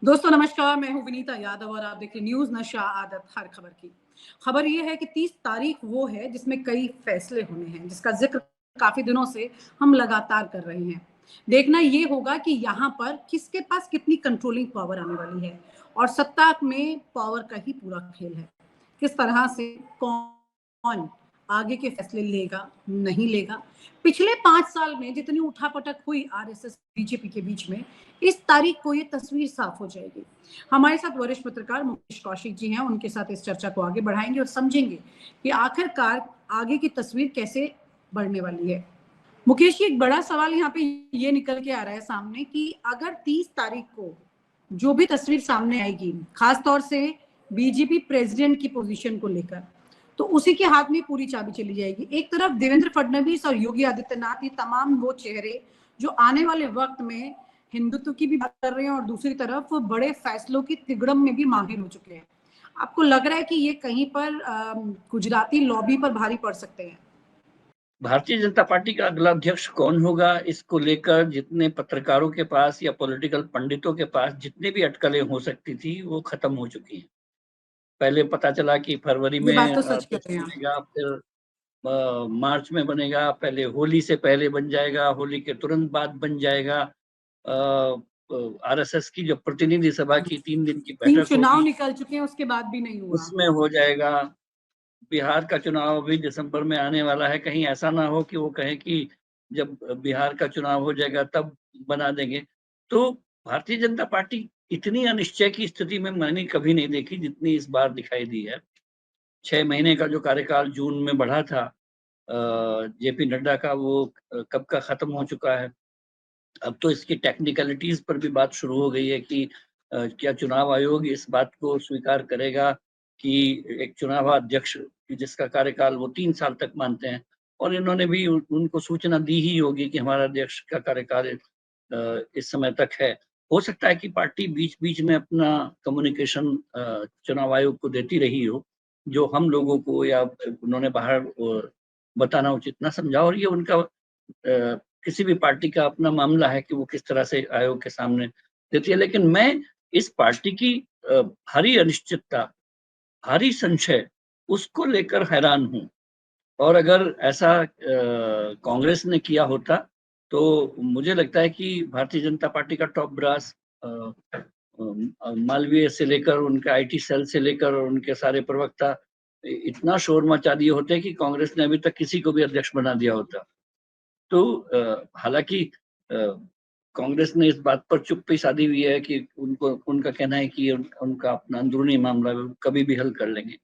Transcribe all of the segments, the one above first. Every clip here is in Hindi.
दोस्तों नमस्कार, मैं हूं विनीता यादव और आप देख रहे न्यूज नशा आदत हर खबर की। खबर ये है कि 30 तारीख वो है जिसमें कई फैसले होने हैं, जिसका जिक्र काफी दिनों से हम लगातार कर रहे हैं। देखना ये होगा कि यहाँ पर किसके पास कितनी कंट्रोलिंग पावर आने वाली है और सत्ता में पावर का ही पूरा खेल है। किस तरह से कौन आगे के फैसले लेगा, नहीं लेगा। पिछले 5 साल में जितनी उठापटक हुई आरएसएस बीजेपी के बीच में, इस तारीख को ये तस्वीर साफ हो जाएगी। हमारे साथ वरिष्ठ पत्रकार मुकेश कौशिक जी हैं, उनके साथ इस चर्चा को आगे बढ़ाएंगे और समझेंगे कि आखिरकार आगे की तस्वीर कैसे बढ़ने वाली है। मुकेश जी, एक बड़ा सवाल यहाँ पे ये निकल के आ रहा है सामने कि अगर 30 तारीख को जो भी तस्वीर सामने आएगी, खासतौर से बीजेपी प्रेसिडेंट की पोजीशन को लेकर, तो उसी के हाथ में पूरी चाबी चली जाएगी। एक तरफ देवेंद्र फडणवीस और योगी आदित्यनाथ, ये तमाम वो चेहरे जो आने वाले वक्त में हिंदुत्व की भी बात कर रहे हैं और दूसरी तरफ बड़े फैसलों की तिगड़म में भी माहिर हो चुके हैं। आपको लग रहा है कि ये कहीं पर गुजराती लॉबी पर भारी पड़ सकते हैं? भारतीय जनता पार्टी का अगला अध्यक्ष कौन होगा, इसको लेकर जितने पत्रकारों के पास या पॉलिटिकल पंडितों के पास जितने भी अटकलें हो सकती थी वो खत्म हो चुकी हैं। पहले पता चला कि फरवरी ये में बात तो सच कह अध्यक्ष रहे हैं आप। बनेगा, फिर मार्च में बनेगा, पहले होली से पहले बन जाएगा, होली के तुरंत बाद बन जाएगा। आरएसएस की जो प्रतिनिधि सभा की 3 दिन की 3 बैठक चुनाव होगी निकल चुके हैं, उसके बाद भी नहीं हुआ। उसमें हो जाएगा। बिहार का चुनाव भी दिसंबर में आने वाला है, कहीं ऐसा ना हो कि वो कहे कि जब बिहार का चुनाव हो जाएगा तब बना देंगे। तो भारतीय जनता पार्टी इतनी अनिश्चय की स्थिति में मैंने कभी नहीं देखी जितनी इस बार दिखाई दी है। 6 महीने का जो कार्यकाल जून में बढ़ा था जेपी नड्डा का, वो कब का खत्म हो चुका है। अब तो इसकी टेक्निकलिटीज पर भी बात शुरू हो गई है कि क्या चुनाव आयोग इस बात को स्वीकार करेगा कि एक चुनाव अध्यक्ष जिसका कार्यकाल वो 3 साल तक मानते हैं, और इन्होंने भी उनको सूचना दी ही होगी कि हमारा अध्यक्ष का कार्यकाल इस समय तक है। हो सकता है कि पार्टी बीच बीच में अपना कम्युनिकेशन चुनाव आयोग को देती रही हो, जो हम लोगों को या उन्होंने बाहर बताना उचित ना समझा, और ये उनका किसी भी पार्टी का अपना मामला है कि वो किस तरह से आयोग के सामने देती है। लेकिन मैं इस पार्टी की भारी अनिश्चितता, भारी संशय, उसको लेकर हैरान हूं। और अगर ऐसा कांग्रेस ने किया होता तो मुझे लगता है कि भारतीय जनता पार्टी का टॉप ब्रास, मालवीय से लेकर उनके आईटी सेल से लेकर उनके सारे प्रवक्ता इतना शोर मचा दिए होते कि कांग्रेस ने अभी तक किसी को भी अध्यक्ष बना दिया होता। तो हालांकि कांग्रेस ने इस बात पर चुप्पी साधी हुई है कि उनका कहना है कि उनका अपना अंदरूनी मामला कभी भी हल कर लेंगे।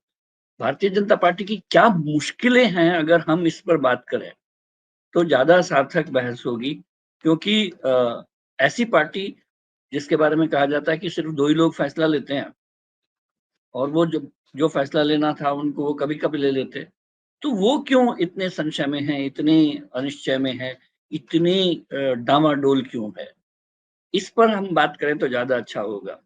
भारतीय जनता पार्टी की क्या मुश्किलें हैं अगर हम इस पर बात करें तो ज्यादा सार्थक बहस होगी, क्योंकि ऐसी पार्टी जिसके बारे में कहा जाता है कि सिर्फ 2 ही लोग फैसला लेते हैं और वो जो फैसला लेना था उनको वो कभी कभी ले लेते, तो वो क्यों इतने संशय में है, इतने अनिश्चय में है, इतने डामाडोल क्यों है? इस पर हम बात करें तो ज्यादा अच्छा होगा।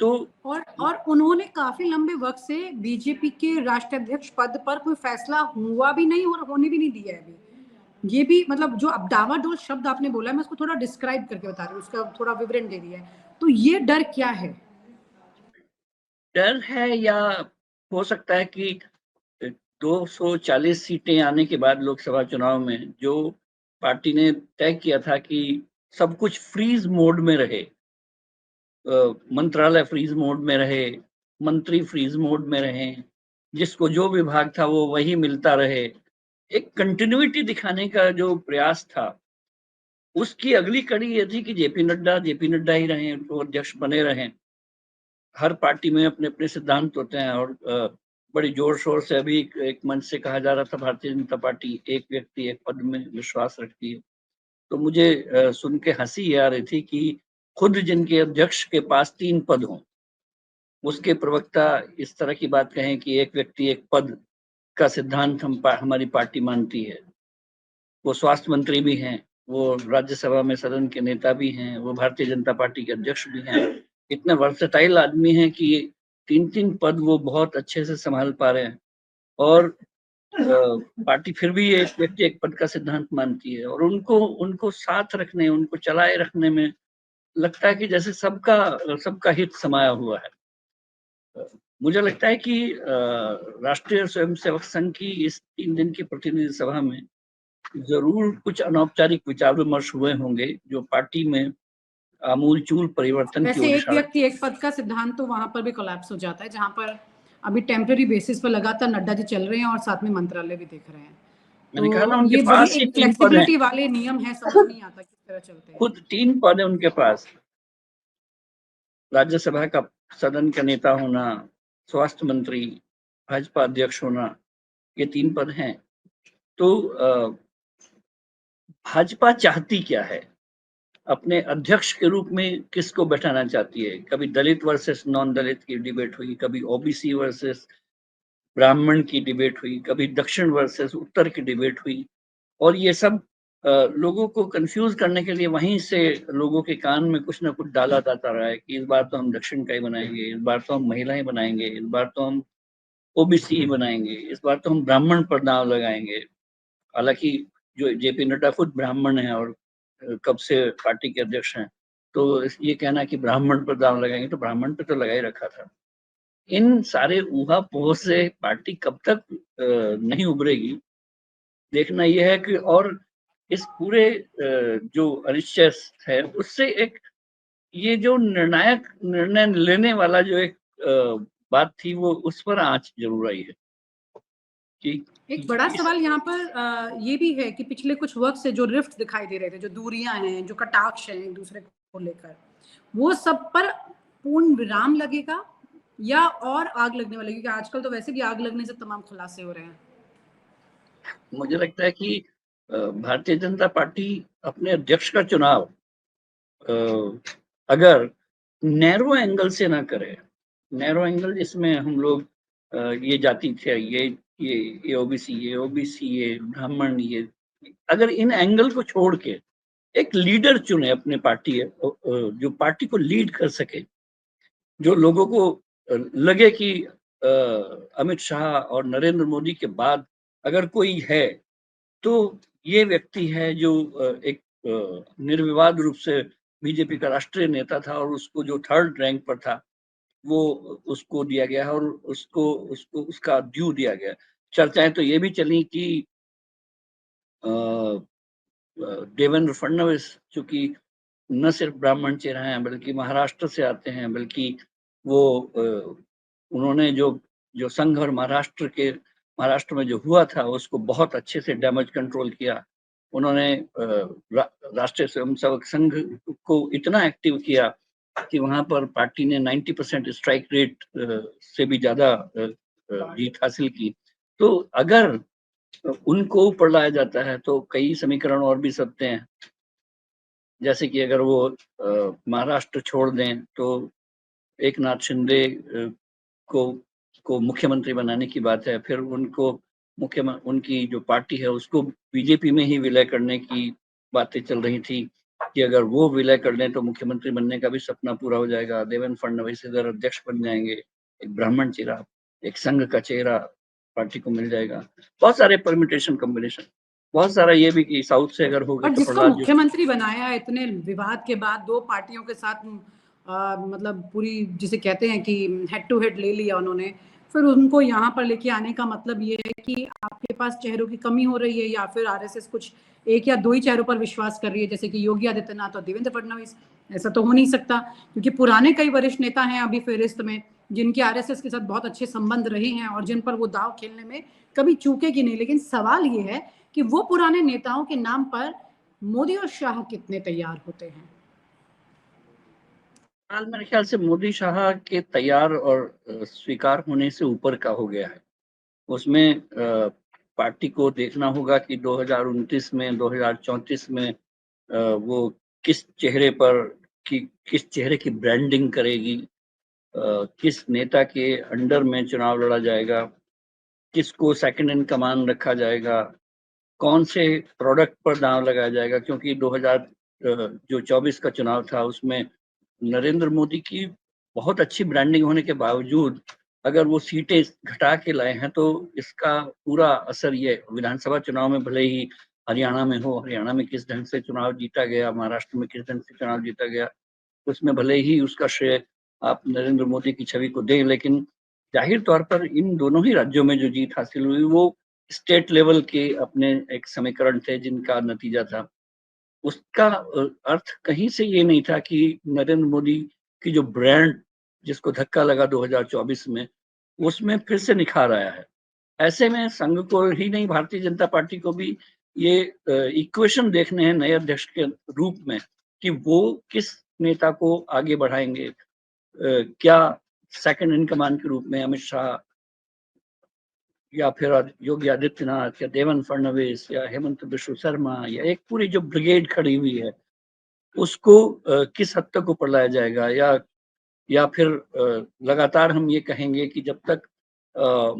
तो और उन्होंने काफी लंबे वक्त से बीजेपी के राष्ट्राध्यक्ष पद पर कोई फैसला हुआ भी नहीं और होने भी नहीं दिया है अभी। ये भी मतलब जो अब डावाडोल शब्द आपने बोला है, मैं उसको थोड़ा डिस्क्राइब करके बता रही हूँ, उसका थोड़ा विवरण दे दिया है। तो ये डर क्या है? डर है, या हो सकता है कि 240 सीटें आने के बाद लोकसभा चुनाव में जो पार्टी ने तय किया था कि सब कुछ फ्रीज मोड में रहे, मंत्रालय फ्रीज मोड में रहे, मंत्री फ्रीज मोड में रहे, जिसको जो विभाग था वो वही मिलता रहे, एक कंटिन्यूटी दिखाने का जो प्रयास था, उसकी अगली कड़ी ये थी कि जेपी नड्डा ही रहे, वो अध्यक्ष बने रहे। हर पार्टी में अपने अपने सिद्धांत होते हैं, और बड़ी जोर शोर से अभी एक मंच से कहा जा रहा था भारतीय जनता पार्टी एक व्यक्ति एक पद में विश्वास रखती है। तो मुझे सुन के हंसी आ रही थी कि खुद जिनके अध्यक्ष के पास 3 पद हों, उसके प्रवक्ता इस तरह की बात कहें कि एक व्यक्ति एक पद का सिद्धांत हमारी पार्टी मानती है। वो स्वास्थ्य मंत्री भी हैं, वो राज्यसभा में सदन के नेता भी हैं, वो भारतीय जनता पार्टी के अध्यक्ष भी हैं। इतने वर्सेटाइल आदमी हैं कि 3 पद वो बहुत अच्छे से संभाल पा रहे हैं, और पार्टी फिर भी एक व्यक्ति एक पद का सिद्धांत मानती है, और उनको उनको साथ रखने, उनको चलाए रखने में लगता है कि जैसे सबका हित समाया हुआ है। मुझे लगता है कि राष्ट्रीय स्वयंसेवक संघ की इस 3 दिन की प्रतिनिधि सभा में ज़रूर कुछ अनौपचारिक विचार विमर्श हुए होंगे, जो पार्टी में आमूल-चूल परिवर्तन की वैसे ओर एक इशारा। व्यक्ति एक पद का सिद्धांत तो वहां पर भी कोलैप्स हो जाता है, जहां पर अभी टेम्पररी बेसिस पर लगातार नड्डा जी चल रहे हैं और साथ में मंत्रालय भी देख रहे हैं। मैंने कहा ना तो उनके ये वही पास ही एक 3 पद हैं, फ्लेक्सिबिलिटी वाले नियम है, समझ नहीं आता किस तरह चलते हैं। खुद 3 पद हैं उनके पास। राज्यसभा का सदन का नेता होना, स्वास्थ्य मंत्री, भाजपा अध्यक्ष होना, ये 3 पद हैं। तो भाजपा चाहती क्या है? अपने अध्यक्ष के रूप में किसको बैठाना चाहती है? कभी दलित वर्सेस नॉन दलित की डिबेट हुई, कभी ओबीसी वर्सेस ब्राह्मण की डिबेट हुई, कभी दक्षिण वर्सेस उत्तर की डिबेट हुई, और ये सब लोगों को कंफ्यूज करने के लिए वहीं से लोगों के कान में कुछ ना कुछ डाला जाता रहा है कि इस बार तो हम दक्षिण का ही बनाएंगे, इस बार तो हम महिलाएं बनाएंगे, इस बार तो हम ओबीसी ही बनाएंगे, इस बार तो हम ब्राह्मण पर दांव लगाएंगे। हालांकि जो जेपी नड्डा खुद ब्राह्मण है और कब से पार्टी के अध्यक्ष हैं, तो ये कहना कि ब्राह्मण पर दांव लगाएंगे, तो ब्राह्मण पे तो लगा ही रखा था। इन सारे ऊहापोह से पार्टी कब तक नहीं उभरेगी, देखना यह है कि, और इस पूरे जो अनिश्चय है उससे एक ये जो निर्णायक निर्णय लेने वाला जो एक बात थी, वो उस पर आंच जरूर आई है कि एक बड़ा सवाल यहाँ पर ये भी है कि पिछले कुछ वक्त से जो रिफ्ट दिखाई दे रहे थे, जो दूरियां हैं, जो कटाक्ष हैं एक दूसरे को लेकर, वो सब पर पूर्ण विराम लगेगा या और आग लगने वाली? क्योंकि आजकल तो वैसे भी आग लगने से तमाम खुलासे हो रहे हैं। मुझे लगता है कि भारतीय जनता पार्टी अपने अध्यक्ष का चुनाव अगर नैरो एंगल से ना करे, नैरो एंगल जिसमें हम लोग ये जाति थे, ये ओबीसी, ये ब्राह्मण, ये, अगर इन एंगल को छोड़ के एक लीडर चुने अपने पार्टी जो पार्टी को लीड कर सके, जो लोगों को लगे कि अमित शाह और नरेंद्र मोदी के बाद अगर कोई है तो ये व्यक्ति है, जो एक निर्विवाद रूप से बीजेपी का राष्ट्रीय नेता था और उसको जो 3rd रैंक पर था वो उसको दिया गया है, और उसको उसको उसका ड्यू दिया गया। चर्चाएं तो ये भी चली कि देवेंद्र फडणवीस, चूंकि न सिर्फ ब्राह्मण चेहरा हैं बल्कि महाराष्ट्र से आते हैं, बल्कि वो उन्होंने जो जो संघ और महाराष्ट्र में जो हुआ था उसको बहुत अच्छे से डैमेज कंट्रोल किया। उन्होंने राष्ट्रीय स्वयंसेवक संघ को इतना एक्टिव किया कि वहां पर पार्टी ने 90% स्ट्राइक रेट से भी ज्यादा जीत हासिल की। तो अगर उनको ऊपर लाया जाता है तो कई समीकरण और भी सकते हैं, जैसे कि अगर वो महाराष्ट्र छोड़ दें तो एक नाथ शिंदे को को मुख्यमंत्री बनाने की बात है, फिर उनको उनकी जो पार्टी है उसको बीजेपी में ही विलय करने की बातें चल रही थी कि अगर वो विलय कर लें तो मुख्यमंत्री बनने का भी सपना पूरा हो जाएगा, देवेंद्र फडणवीस इधर अध्यक्ष बन जाएंगे, एक ब्राह्मण चेहरा, एक संघ का चेहरा पार्टी को मिल जाएगा। बहुत सारे परम्यूटेशन कॉम्बिनेशन, बहुत सारा ये भी कि साउथ से अगर हो गए और तो जिसको प्रहलाद जोशी। मुख्यमंत्री बनाया इतने विवाद के बाद, दो पार्टियों के साथ मतलब पूरी जिसे कहते हैं कि हेड टू हेड ले लिया उन्होंने, फिर उनको यहाँ पर लेके आने का मतलब ये है कि आपके पास चेहरों की कमी हो रही है या फिर आरएसएस कुछ एक या दो ही चेहरों पर विश्वास कर रही है, जैसे कि योगी आदित्यनाथ और देवेंद्र फडणवीस। ऐसा तो हो नहीं सकता, क्योंकि पुराने कई वरिष्ठ नेता हैं अभी फेरिस्त में जिनके आरएसएस के साथ बहुत अच्छे संबंध रहे हैं और जिन पर वो दाव खेलने में कभी चूकेगी नहीं। लेकिन सवाल ये है कि वो पुराने नेताओं के नाम पर मोदी और शाह कितने तैयार होते हैं। हाल मेरे ख्याल से मोदी शाह के तैयार और स्वीकार होने से ऊपर का हो गया है। उसमें पार्टी को देखना होगा कि 2029 में, 2034 में वो किस चेहरे की ब्रांडिंग करेगी, किस नेता के अंडर में चुनाव लड़ा जाएगा, किसको सेकंड इन कमान रखा जाएगा, कौन से प्रोडक्ट पर दांव लगाया जाएगा, क्योंकि 2024 का चुनाव था उसमें नरेंद्र मोदी की बहुत अच्छी ब्रांडिंग होने के बावजूद अगर वो सीटें घटा के लाए हैं तो इसका पूरा असर ये विधानसभा चुनाव में, भले ही हरियाणा में हो, हरियाणा में किस ढंग से चुनाव जीता गया, महाराष्ट्र में किस ढंग से चुनाव जीता गया, उसमें भले ही उसका श्रेय आप नरेंद्र मोदी की छवि को दें, लेकिन जाहिर तौर पर इन दोनों ही राज्यों में जो जीत हासिल हुई वो स्टेट लेवल के अपने एक समीकरण थे जिनका नतीजा था। उसका अर्थ कहीं से ये नहीं था कि नरेंद्र मोदी की जो ब्रांड जिसको धक्का लगा 2024 में, उसमें फिर से निखार आया है। ऐसे में संघ को ही नहीं, भारतीय जनता पार्टी को भी ये इक्वेशन देखने हैं नए अध्यक्ष के रूप में कि वो किस नेता को आगे बढ़ाएंगे। क्या सेकंड इन कमांड के रूप में अमित शाह या फिर योगी आदित्यनाथ या देवेंद्र फडणवीस या हेमंत बिश्व शर्मा या एक पूरी जो ब्रिगेड खड़ी हुई है उसको किस हद तक ऊपर लाया जाएगा, या फिर लगातार हम ये कहेंगे कि जब तक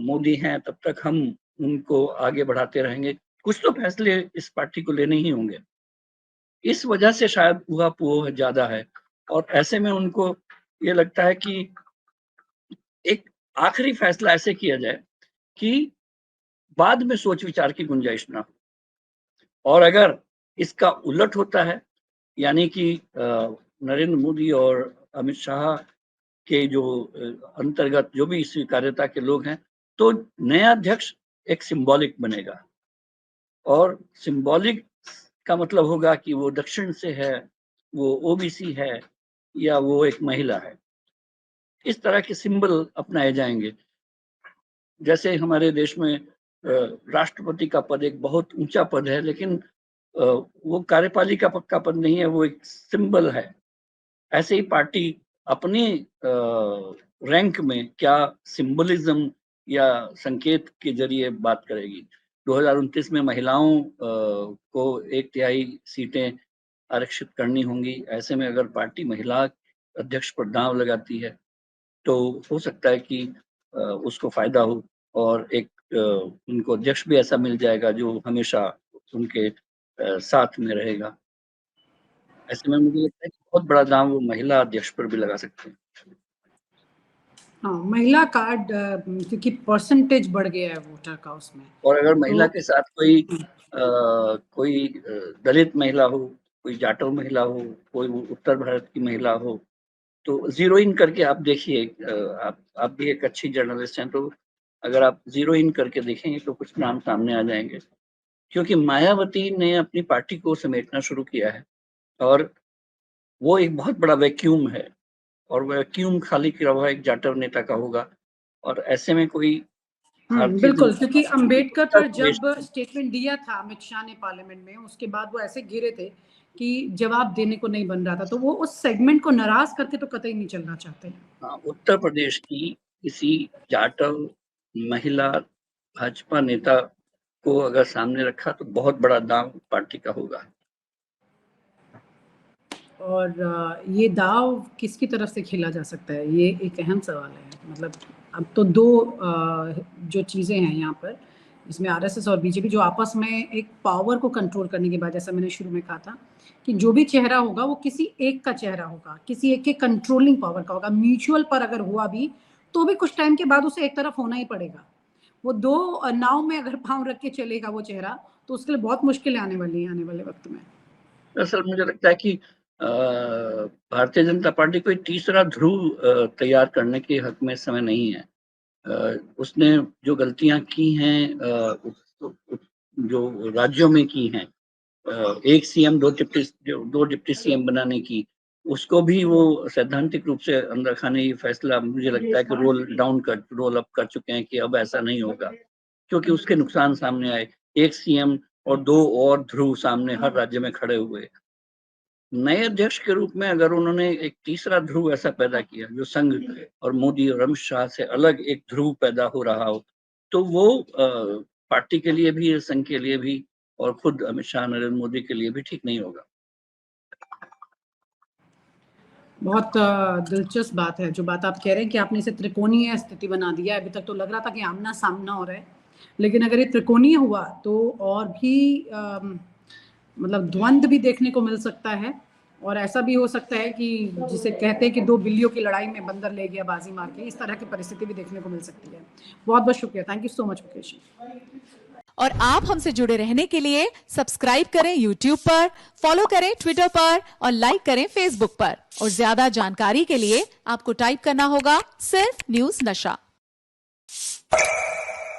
मोदी हैं तब तक हम उनको आगे बढ़ाते रहेंगे। कुछ तो फैसले इस पार्टी को लेने ही होंगे। इस वजह से शायद ऊहापोह ज्यादा है और ऐसे में उनको ये लगता है कि एक आखिरी फैसला ऐसे किया जाए कि बाद में सोच विचार की गुंजाइश ना हो। और अगर इसका उलट होता है, यानी कि नरेंद्र मोदी और अमित शाह के जो अंतर्गत जो भी स्वीकार्यता के लोग हैं, तो नया अध्यक्ष एक सिंबॉलिक बनेगा और सिंबॉलिक का मतलब होगा कि वो दक्षिण से है, वो ओबीसी है या वो एक महिला है। इस तरह के सिंबल अपनाए जाएंगे। जैसे हमारे देश में राष्ट्रपति का पद एक बहुत ऊंचा पद है, लेकिन वो कार्यपालिका पक्का पद नहीं है, वो एक सिंबल है। ऐसे ही पार्टी अपनी रैंक में क्या सिंबलिज्म या संकेत के जरिए बात करेगी। 2029 में महिलाओं को 1/3 सीटें आरक्षित करनी होंगी। ऐसे में अगर पार्टी महिला अध्यक्ष पर दांव लगाती है तो हो सकता है कि उसको फायदा हो और एक उनको अध्यक्ष भी ऐसा मिल जाएगा जो हमेशा उनके साथ में रहेगा। ऐसे में मुझे लगता है कि बहुत बड़ा दांव वो महिला अध्यक्ष पर भी लगा सकते हैं। हाँ, महिला कार्ड क्योंकि परसेंटेज बढ़ गया है वोटर का उसमें। और अगर महिला तो के साथ कोई दलित महिला हो, कोई जाटव महिला हो, कोई उत्तर भारत की महिला हो, तो जीरो इन करके आप देखिए। आप भी एक अच्छी जर्नलिस्ट हैं, तो अगर आप जीरो इन करके देखेंगे तो कुछ नाम सामने आ जाएंगे। क्योंकि मायावती ने अपनी पार्टी को समेटना शुरू किया है और वो एक बहुत बड़ा वैक्यूम है और वैक्यूम खाली किया हुआ एक जाटव नेता का होगा। और ऐसे में कोई भारतीय बिल्कुल, जनता क्योंकि पार्टी अंबेडकर उत्तर पर प्रदेश जब स्टेटमेंट दिया था अमित शाह ने पार्लियामेंट में, उसके बाद वो ऐसे गिरे थे कि जवाब देने को नहीं बन रहा था, तो वो उस सेगमेंट को नाराज करके तो कतई नहीं चलना चाहते हैं। हाँ, उत्तर प्रदेश की किसी जाटव महिला भाजपा नेता को अगर सामने रखा तो बहुत बड़ा दांव पार्टी का होगा। और ये दाव किसकी तरफ से खेला जा सकता है, ये एक अहम सवाल है। मतलब अब तो दो जो चीज़ें हैं यहाँ पर, इसमें आरएसएस और बीजेपी जो आपस में एक पावर को कंट्रोल करने के बाद, जैसा मैंने शुरू में कहा था कि जो भी चेहरा होगा वो किसी एक का चेहरा होगा, किसी एक के कंट्रोलिंग पावर का होगा। म्यूचुअल पर अगर हुआ भी तो भी कुछ टाइम के बाद उसे एक तरफ होना ही पड़ेगा। वो दो नाव में अगर पाँव रख के चलेगा वो चेहरा, तो उसके लिए बहुत मुश्किलें आने वाली हैं आने वाले वक्त में। दरअसल मुझे लगता है कि भारतीय जनता पार्टी कोई तीसरा ध्रुव तैयार करने के हक में इस समय नहीं है। उसने जो गलतियां की हैं जो राज्यों में की हैं, एक सीएम दो डिप्टी सीएम बनाने की, उसको भी वो सैद्धांतिक रूप से अंदर खाने ये फैसला मुझे लगता है कि रोल अप कर चुके हैं कि अब ऐसा नहीं होगा, क्योंकि उसके नुकसान सामने आए। एक सीएम और दो और ध्रुव सामने हर राज्य में खड़े हुए। नए अध्यक्ष के रूप में अगर उन्होंने एक तीसरा ध्रुव ऐसा पैदा किया जो संघ और मोदी और अमित शाह से अलग एक ध्रुव पैदा हो रहा हो, तो वो पार्टी के लिए भी, संघ के लिए भी और खुद अमित शाह नरेंद्र मोदी के लिए भी ठीक नहीं होगा। बहुत दिलचस्प बात है जो बात आप कह रहे हैं कि आपने इसे त्रिकोणीय स्थिति बना दिया है। अभी तक तो लग रहा था कि आमना सामना हो रहा है, लेकिन अगर ये त्रिकोणीय हुआ तो और भी मतलब द्वंद्व भी देखने को मिल सकता है। और ऐसा भी हो सकता है कि जिसे कहते हैं कि दो बिल्लियों की लड़ाई में बंदर ले गया बाजी मार के, इस तरह की परिस्थिति भी देखने को मिल सकती है। बहुत बहुत शुक्रिया, thank you so much Mukesh. और आप हमसे जुड़े रहने के लिए सब्सक्राइब करें YouTube पर, फॉलो करें ट्विटर पर और लाइक करें Facebook पर। और ज्यादा जानकारी के लिए आपको टाइप करना होगा सिर्फ न्यूज नशा।